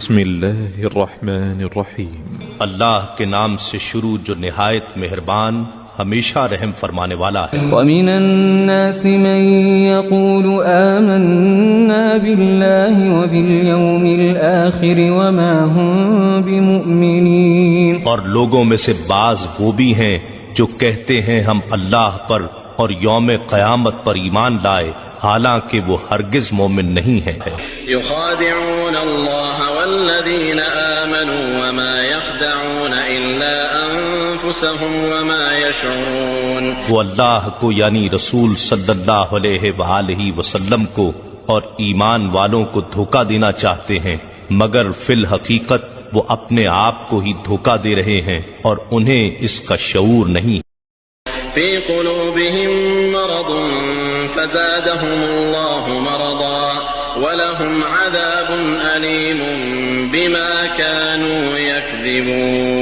بسم اللہ الرحمن الرحیم، اللہ کے نام سے شروع جو نہایت مہربان ہمیشہ رحم فرمانے والا ہے۔ وَمِنَ النَّاسِ مَن يَقُولُ آمَنَّا بِاللَّهِ وَبِالْيَوْمِ الْآخِرِ وَمَا هُم بِمُؤْمِنِينَ، اور لوگوں میں سے بعض وہ بھی ہیں جو کہتے ہیں ہم اللہ پر اور یوم قیامت پر ایمان لائے، حالانکہ وہ ہرگز مومن نہیں ہیں۔ يخادعون الله والذين آمنوا وما يخدعون إلا أنفسهم وما يشعرون۔ وہ اللہ کو یعنی رسول صلی اللہ علیہ وآلہ وسلم کو اور ایمان والوں کو دھوکہ دینا چاہتے ہیں، مگر فی الحقیقت وہ اپنے آپ کو ہی دھوکہ دے رہے ہیں اور انہیں اس کا شعور نہیں۔ في قلوبهم مرض فزادهم الله مرضا ولهم عذاب أليم بما كانوا يكذبون۔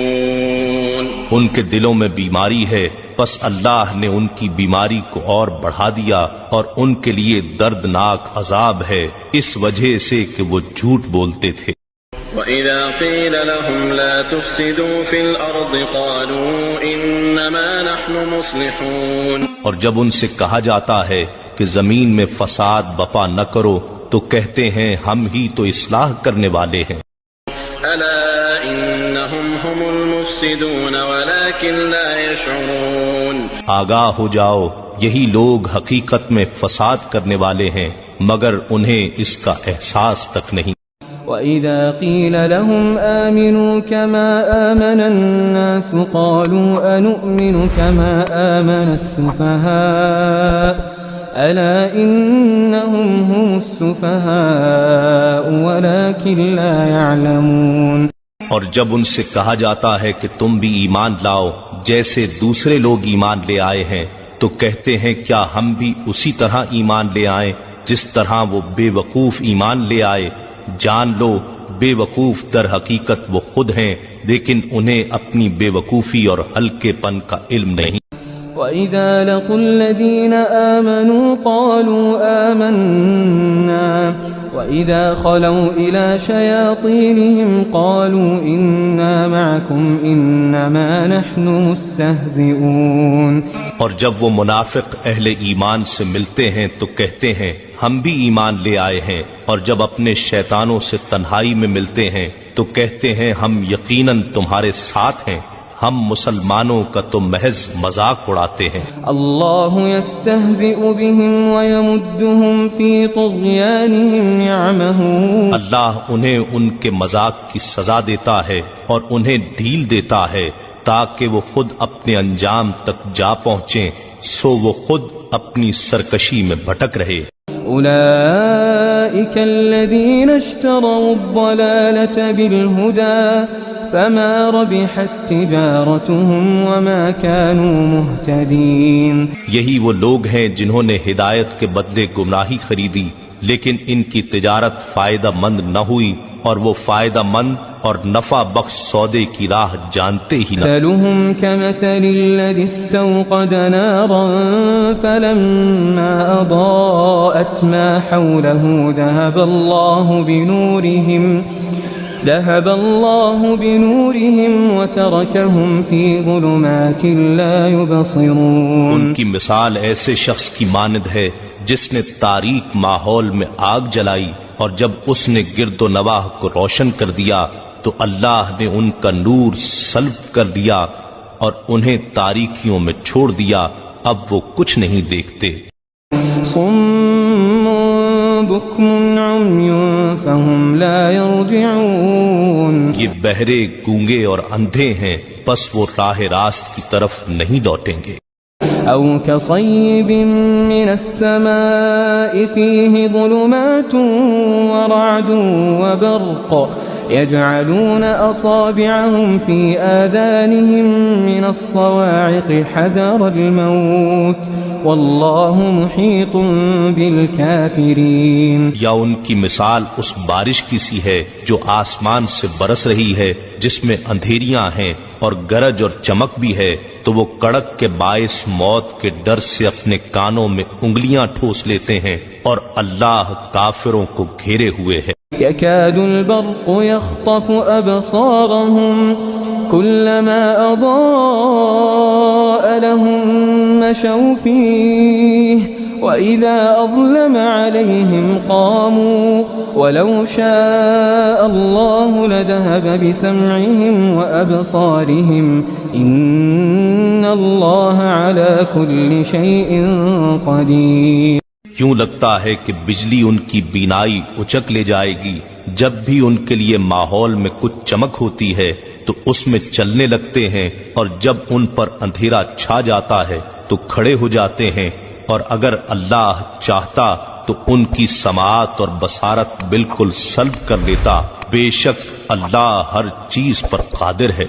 ان کے دلوں میں بیماری ہے، پس اللہ نے ان کی بیماری کو اور بڑھا دیا اور ان کے لیے دردناک عذاب ہے اس وجہ سے کہ وہ جھوٹ بولتے تھے۔ وَإِذَا قِيلَ لَهُمْ لَا تُفْسِدُوا فِي الْأَرْضِ قَالُوا إِنَّمَا نَحْنُ مُصْلِحُونَ، اور جب ان سے کہا جاتا ہے کہ زمین میں فساد بپا نہ کرو تو کہتے ہیں ہم ہی تو اصلاح کرنے والے ہیں۔ أَلَا إِنَّهُمْ هُمُ الْمُفْسِدُونَ وَلَكِنْ لَا يَشْعُرُونَ، آگاہ ہو جاؤ، یہی لوگ حقیقت میں فساد کرنے والے ہیں مگر انہیں اس کا احساس تک نہیں۔ وَإِذَا قِيلَ لَهُمْ آمِنُوا كَمَا آمَنَ النَّاسُ قَالُوا أَنُؤْمِنُ كَمَا آمَنَ السُّفَهَاءُ أَلَا إِنَّهُمْ هُمُ السُّفَهَاءُ وَلَكِنْ لَا يَعْلَمُونَ۔ اور جب ان سے کہا جاتا ہے کہ تم بھی ایمان لاؤ جیسے دوسرے لوگ ایمان لے آئے ہیں تو کہتے ہیں کیا ہم بھی اسی طرح ایمان لے آئیں جس طرح وہ بے وقوف ایمان لے آئے۔ جان لو بے وقوف در حقیقت وہ خود ہیں لیکن انہیں اپنی بے وقوفی اور ہلکے پن کا علم نہیں۔ وَإِذَا لَقُوا الَّذِينَ آمَنُوا قَالُوا آمَنَّا وَإِذَا خَلَوْا إِلَى شَيَاطِينِهِمْ قَالُوا إِنَّا مَعَكُمْ إِنَّمَا نَحْنُ مُسْتَهْزِئُونَ، اور جب وہ منافق اہل ایمان سے ملتے ہیں تو کہتے ہیں ہم بھی ایمان لے آئے ہیں، اور جب اپنے شیطانوں سے تنہائی میں ملتے ہیں تو کہتے ہیں ہم یقیناً تمہارے ساتھ ہیں، ہم مسلمانوں کا تو محض مذاق اڑاتے ہیں۔ اللہ یستہزئ بہم ویمدہم فی طغیانہم یعمہون، اللہ انہیں ان کے مذاق کی سزا دیتا ہے اور انہیں ڈھیل دیتا ہے تاکہ وہ خود اپنے انجام تک جا پہنچیں، سو وہ خود اپنی سرکشی میں بھٹک رہے۔ اولئک الذین اشتروا الضلالة بالہدى فما ربحت تجارتهم وما كانوا مهتدين، یہی وہ لوگ ہیں جنہوں نے ہدایت کے بدلے گمراہی خریدی لیکن ان کی تجارت فائدہ مند نہ ہوئی اور وہ فائدہ مند اور نفع بخش سودے کی راہ جانتے ہی نہ۔ مثلهم كمثل الذي استوقد نارا فلما أضاءت ما حوله ذهب الله بنورهم وتركهم في ظلمات لا يبصرون۔ ان کی مثال ایسے شخص کی مانند ہے جس نے تاریک ماحول میں آگ جلائی اور جب اس نے گرد و نواح کو روشن کر دیا تو اللہ نے ان کا نور سلب کر دیا اور انہیں تاریکیوں میں چھوڑ دیا، اب وہ کچھ نہیں دیکھتے۔ صم بکم عمی فهم لا يرجعون، یہ بہرے گونگے اور اندھے ہیں پس وہ راہ راست کی طرف نہیں لوٹیں گے۔ او كصيب من السماء فيه ظلمات ورعد وبرق يجعلون أصابعهم في آذانهم من الصواعق حذر الموت والله محيط بالكافرين، یا ان کی مثال اس بارش کی سی ہے جو آسمان سے برس رہی ہے جس میں اندھیریاں ہیں اور گرج اور چمک بھی ہے، تو وہ کڑک کے باعث موت کے ڈر سے اپنے کانوں میں انگلیاں ٹھوس لیتے ہیں اور اللہ کافروں کو گھیرے ہوئے ہے۔ يكاد البرق يخطف أبصارهم كلما أضاء لهم مشوا فيه وإذا أظلم عليهم قاموا ولو شاء الله لذهب بسمعهم وأبصارهم إن الله على كل شيء قدير. کیوں لگتا ہے کہ بجلی ان کی بینائی اچک لے جائے گی؟ جب بھی ان کے لیے ماحول میں کچھ چمک ہوتی ہے تو اس میں چلنے لگتے ہیں، اور جب ان پر اندھیرا چھا جاتا ہے تو کھڑے ہو جاتے ہیں، اور اگر اللہ چاہتا تو ان کی سماعت اور بصارت بالکل سلب کر لیتا. بے شک اللہ ہر چیز پر قادر ہے.